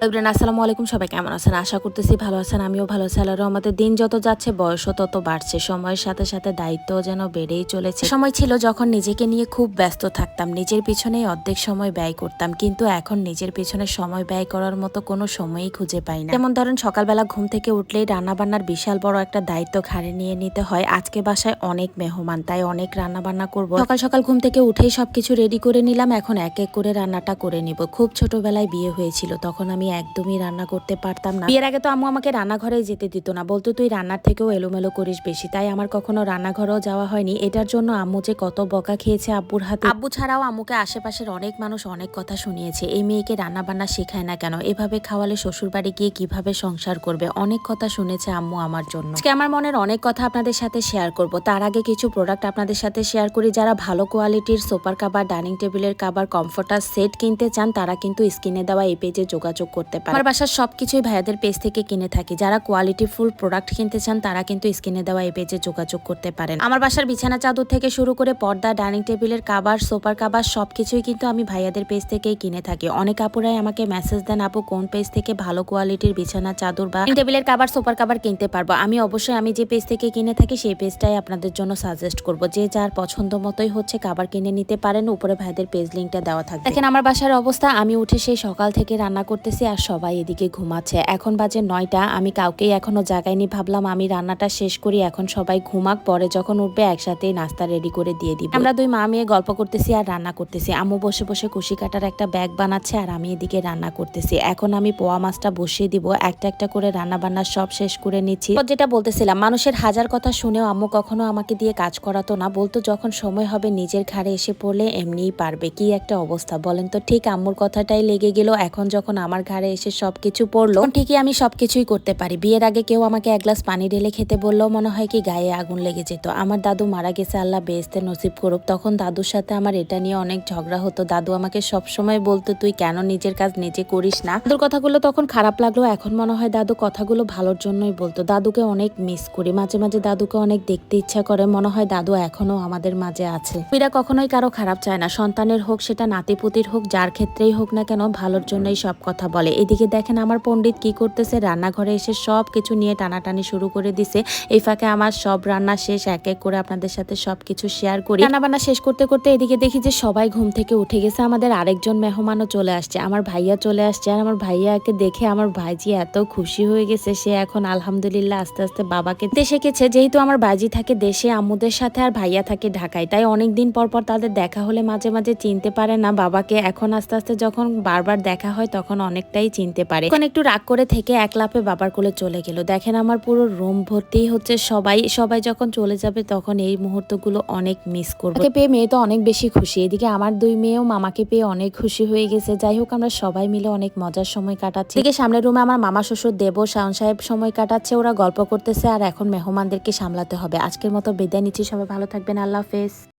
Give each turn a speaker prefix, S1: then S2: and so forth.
S1: Everyone আসসালামু আলাইকুম। সবাই কেমন আছেন? আশা করতেছি ভালো আছেন। আমিও ভালো আছি। আল্লাহর রহমতে দিন যত যাচ্ছে বয়সও তত বাড়ছে। সময়ের সাথে সাথে দায়িত্বও যেন বেড়েই চলেছে। সময় ছিল যখন নিজেকে নিয়ে খুব ব্যস্ত থাকতাম, নিজের পিছনেই অর্ধেক সময় ব্যয় করতাম, কিন্তু এখন নিজের পিছনে সময় ব্যয় করার মতো কোনো সময়ই খুঁজে পাই না। যেমন ধরেন সকালবেলা ঘুম থেকে উঠলেই রান্নাবান্নার বিশাল বড় একটা দায়িত্ব ঘাড়ে নিয়ে নিতে হয়। আজকে বাসায় অনেক মেহমান, তাই অনেক রান্নাবান্না করব। সকাল সকাল ঘুম থেকে উঠেই সবকিছু রেডি করে নিলাম। এখন এক এক করে রান্নাটা করে নিব। খুব ছোটবেলায় বিয়ে হয়েছিল, তখন আমি একদমই রান্না করতে পারতাম না। বিয়ের আগে তো আম্মু আমাকে রান্নাঘরে যেতে দিত না, বলতো তুই রান্নার থেকেও এলোমেলো করিস বেশি, তাই আমার কখনো রান্নাঘরেও যাওয়া হয়নি। এটার জন্য আম্মু যে কত বকা খেয়েছে আব্বুর হাতে। আব্বু ছাড়াও আম্মুকে আশেপাশের অনেক মানুষ অনেক কথা শুনিয়েছে, এই মেয়েকে রান্না বান্না শেখায় না কেন, এভাবে খাওয়ালে শ্বশুর বাড়ি গিয়ে কিভাবে সংসার করবে, অনেক কথা শুনেছে আম্মু আমার জন্য। আজকে আমার মনের অনেক কথা আপনাদের সাথে শেয়ার করব। তার আগে কিছু প্রোডাক্ট আপনাদের সাথে শেয়ার করি। যারা ভালো কোয়ালিটির সোফার কাভার, ডাইনিং টেবিলের কাভার, কমফোর্টার সেট কিনতে চান, তারা কিন্তু স্ক্রিনে দেওয়া এই পেজে যোগাযোগ করতে পারে। আমার বাসার সবকিছুই ভাইয়াদের পেজ থেকে কিনে থাকি। যারা কোয়ালিটি ফুল প্রোডাক্ট কিনতে চান, তারা কিন্তু স্ক্রিনে দেওয়া এই পেজে যোগাযোগ করতে পারেন। আমার বাসার বিছানা চাদর থেকে শুরু করে পর্দা, ডাইনিং টেবিলের কাভার, সোফার কাভার সবকিছুই কিন্তু আমি ভাইয়াদের পেজ থেকেই কিনে থাকি। অনেক আপুরাই আমাকে মেসেজ দেন, আপু কোন পেজ থেকে ভালো কোয়ালিটির বিছানা চাদর বা টেবিলের কাভার, সোফার কাভার কিনতে পারবো। আমি অবশ্যই আমি যে পেজ থেকে কিনে থাকি সেই পেজটাই আপনাদের জন্য সাজেস্ট করব। যে যার পছন্দ মতোই হচ্ছে কাভার কিনে নিতে পারেন। উপরে ভাইদের পেজ লিঙ্কটা দেওয়া থাকবে। দেখেন আমার বাসার অবস্থা, আমি উঠে সেই সকাল থেকে রান্না করতেছি আর সবাই এদিকে ঘুমাচ্ছে। এখন বাজে 9টা, আমি কাউকেই এখনো জাগাইনি। ভাবলাম আমি রান্নাটা শেষ করি, এখন সবাই ঘুমাক, পরে যখন উঠবে একসাথেই নাস্তা রেডি করে দিয়ে দিব। আমরা দুই মা মেয়ে গল্প করতেছি আর রান্না করতেছি। আম্মু বসে বসে কুশি কাটার একটা ব্যাগ বানাচ্ছে আর আমি এদিকে রান্না করতেছি। এখন আমি পোয়া মাছটা বসিয়ে দিব। একটা একটা করে রান্না বান্না সব শেষ করে নিচ্ছি। যেটা বলতেছিলাম, মানুষের হাজার কথা শুনেও আম্মু কখনো আমাকে দিয়ে কাজ করাতো না, বলতো যখন সময় হবে নিজের ঘাড়ে এসে পড়লে এমনিই পারবে। কি একটা অবস্থা বলেন তো। ঠিক আম্মুর কথাটাই লেগে গেল। এখন যখন আমার ঘাড়ে এসে সবকিছু পড়লো, ঠিকই আমি সবকিছুই করতে পারি। বিয়ের আগে কেউ আমাকে এক গ্লাস পানি ঢেলে খেতে বললেও মনে হয় কি গায়ে আগুন লেগে যেত। আমার দাদু মারা গেছে, আল্লাহ বেহেশতে নসিব করুক। তখন দাদুর সাথে আমার এটা নিয়ে অনেক ঝগড়া হতো। দাদু আমাকে সবসময় বলতো তুই কেন নিজের কাজ নিজে করিস না। দাদুর কথাগুলো তখন খারাপ লাগলো, এখন মনে হয় দাদু কথাগুলো ভালোর জন্যই বলতো। দাদুকে অনেক মিস করি, মাঝে মাঝে দাদুকে অনেক দেখতে ইচ্ছা করে, মনে হয় দাদু এখনো আমাদের মাঝে আছে। এরা কখনোই কারো খারাপ চায় না, সন্তানের হোক সেটা নাতিপুতির হোক, যার ক্ষেত্রেই হোক না কেন ভালোর জন্যই সব কথা বলে। এদিকে দেখেন আমার পণ্ডিত কি করতেছে, রান্নাঘরে এসে সব কিছু নিয়ে টানাটানি শুরু করে দিছে। এই ফাঁকে আমার সব রান্না শেষ, এক এক করে আপনাদের সাথে সবকিছু শেয়ার করি। রান্না বান্না শেষ করতে করতে এদিকে দেখি যে সবাই ঘুম থেকে উঠে গেছে। আমাদের আরেকজন মেহমানও চলে আসছে, আমার ভাইয়া চলে আসছে। আর আমার ভাইয়াকে দেখে আমার ভাইজি এত খুশি হয়ে গেছে, সে এখন আলহামদুলিল্লাহ আস্তে আস্তে বাবাকে দেশে গেছে। যেহেতু আমার ভাইজি থাকে দেশে আম্মুদের সাথে আর ভাইয়া থাকে ঢাকায়, তাই অনেকদিন পর পর তাদের দেখা হলে মাঝে মাঝে চিনতে পারে না বাবাকে। এখন আস্তে আস্তে যখন বারবার দেখা হয় তখন অনেকটাই চিনতে পারে। এখন একটু রাগ করে থেকে এক লাফে বাবার কোলে চলে গেল। দেখেন আমার পুরো রুম ভর্তি হচ্ছে সবাই। সবাই যখন চলে যাবে তখন এই মুহূর্তগুলো অনেক মিস করবো। তাকে পেয়ে মেয়ে তো অনেক বেশি খুশি। এদিকে আমার দুই মেয়েও মামাকে পেয়ে অনেক খুশি হয়ে গেছে। যাই হোক আমরা সবাই মিলে অনেক মজার সময় কাটাচ্ছি। এদিকে সামনের রুমে আমার মামা শ্বশুর দেব শাওন সাহেব সময় কাটাচ্ছে, ওরা গল্প করতেছে। আর এখন মেহমানদেরকে সামলাতে হবে। আজকের মতো বিদায় নিচ্ছি, সবাই ভালো থাকবেন, আল্লাহ হাফেজ।